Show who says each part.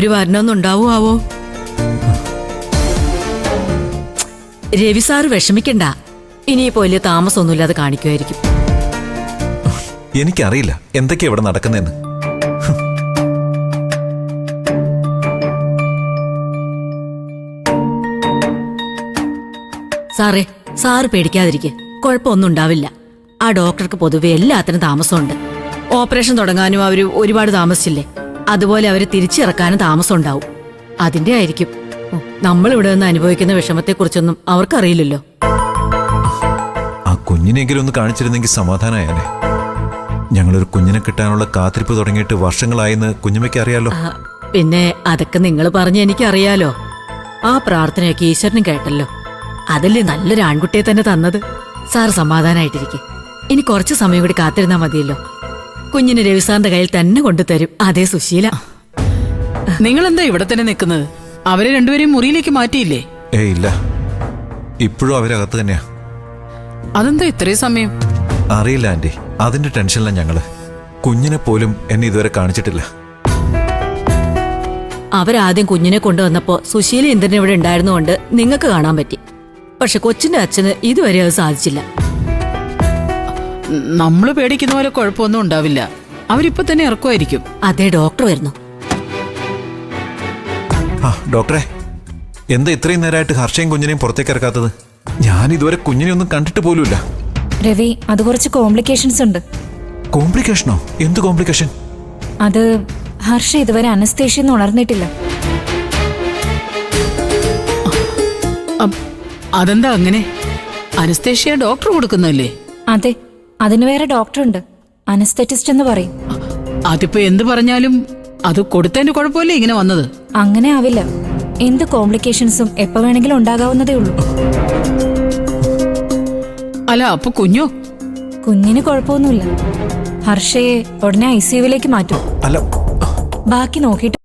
Speaker 1: ഒരു വരണമൊന്നുണ്ടാവോ? രവി സാറ് വിഷമിക്കണ്ട. ഇനിയിപ്പോ വലിയ താമസമൊന്നുമില്ലാതെ കാണിക്കുമായിരിക്കും.
Speaker 2: എനിക്കറിയില്ല എന്തൊക്കെയാ ഇവിടെ നടക്കുന്നതെന്ന്.
Speaker 1: സാറ് പേടിക്കാതിരിക്കെ, കുഴപ്പമൊന്നും ഉണ്ടാവില്ല. ആ ഡോക്ടർക്ക് പൊതുവെ എല്ലാത്തിനും താമസമുണ്ട്. ഓപ്പറേഷൻ തുടങ്ങാനും അവര് ഒരുപാട് താമസിച്ചില്ലേ, അതുപോലെ അവര് തിരിച്ചിറക്കാനും താമസം ഉണ്ടാവും. അതിന്റെ ആയിരിക്കും. നമ്മളിവിടെ നിന്ന് അനുഭവിക്കുന്ന വിഷമത്തെക്കുറിച്ചൊന്നും അവർക്കറിയില്ലല്ലോ.
Speaker 2: ആ കുഞ്ഞിനെങ്കിലും ഒന്ന് കാണിച്ചിരുന്നെങ്കിൽ സമാധാനമായാലേ. ഞങ്ങളൊരു കുഞ്ഞിനെ കിട്ടാനുള്ള കാത്തിരിപ്പ് തുടങ്ങിയിട്ട് വർഷങ്ങളായെന്ന് കുഞ്ഞമ്മയ്ക്ക് അറിയാലോ.
Speaker 1: പിന്നെ അതൊക്കെ നിങ്ങൾ പറഞ്ഞ് എനിക്കറിയാലോ. ആ പ്രാർത്ഥനയൊക്കെ ഈശ്വരനും കേട്ടല്ലോ. അതല്ലേ നല്ലൊരു ആൺകുട്ടിയെ തന്നെ തന്നത്. സാറ് സമാധാനായിട്ടിരിക്കും. ഇനി കുറച്ച് സമയം കൂടി കാത്തിരുന്നാ മതിയല്ലോ. കുഞ്ഞിന് രവിസാറിന്റെ കയ്യിൽ തന്നെ കൊണ്ടുതരും. അതേ സുശീല.
Speaker 3: നിങ്ങളെന്താ ഇവിടെ തന്നെ നിൽക്കുന്നത്? അവരെ രണ്ടുപേരെയും മുറിയിലേക്ക് മാറ്റിയില്ലേ?
Speaker 2: ഇല്ല, ഇപ്പോഴും അവരകത്ത് തന്നെയാ.
Speaker 3: അതെന്താ ഇത്രയും സമയം?
Speaker 2: അറിയില്ല ആന്റി, അതിന്റെ ടെൻഷനിലാണ് ഞങ്ങള്. കുഞ്ഞിനെ പോലും എന്നെ ഇതുവരെ കാണിച്ചിട്ടില്ല.
Speaker 1: അവരാദ്യം കുഞ്ഞിനെ കൊണ്ടുവന്നപ്പോ സുശീല ഇന്ദ്രൻ ഇവിടെ ഉണ്ടായിരുന്നുകൊണ്ട് നിങ്ങൾക്ക് കാണാൻ പറ്റി. പക്ഷെ കൊച്ചിന്റെ അച്ഛന് ഇതുവരെ അത് സാധിച്ചില്ല.
Speaker 3: നമ്മള് പേടിക്കുന്ന പോലെ കുഴപ്പമൊന്നും ഉണ്ടാവില്ല. അവരിപ്പോ തന്നെ ഇറക്കുമായിരിക്കും.
Speaker 1: അതേ, ഡോക്ടർ വരുന്നു.
Speaker 2: ഡോക്ടറെ, എന്താ ഇത്രയും നേരമായിട്ട് ഹർഷയും കുഞ്ഞിനെയും പുറത്തേക്ക് ഇറക്കാത്തത്? ഞാൻ ഇതുവരെ കുഞ്ഞിനെ ഒന്നും കണ്ടിട്ട് പോലുമില്ല.
Speaker 4: രവി, അത് കുറച്ച് കോംപ്ലിക്കേഷൻസ് ഉണ്ട്.
Speaker 2: കോംപ്ലിക്കേഷനോ? എന്ത് കോംപ്ലിക്കേഷൻ?
Speaker 4: അത് ഹർഷ ഇതുവരെ അനസ്തേഷ്യ ഉണർന്നിട്ടില്ല.
Speaker 3: അതെന്താ അങ്ങനെ? അനസ്തേഷ്യ ഡോക്ടർ കൊടുക്കുന്നല്ലേ?
Speaker 4: അതെ, അതിന് വേറെ ഡോക്ടറുണ്ട്, അനസ്തെറ്റിസ്റ്റ് എന്ന് പറയും.
Speaker 3: അതിപ്പോ എന്ത് പറഞ്ഞാലും അത് കൊടുത്തതിന്റെ കുഴപ്പമല്ലേ ഇങ്ങനെ വന്നത്?
Speaker 4: അങ്ങനെ ആവില്ല. എന്ത് കോംപ്ലിക്കേഷൻസും എപ്പോ വേണമെങ്കിലും ഉണ്ടാകാവുന്നതേ ഉള്ളൂ.
Speaker 3: അല്ല, അപ്പൊ കുഞ്ഞോ?
Speaker 4: കുഞ്ഞിന് കുഴപ്പമൊന്നുമില്ല. ഹർഷയെ ഉടനെ ICUവിലേക്ക് മാറ്റും.
Speaker 2: അല്ല,
Speaker 4: ബാക്കി നോക്കിയിട്ട്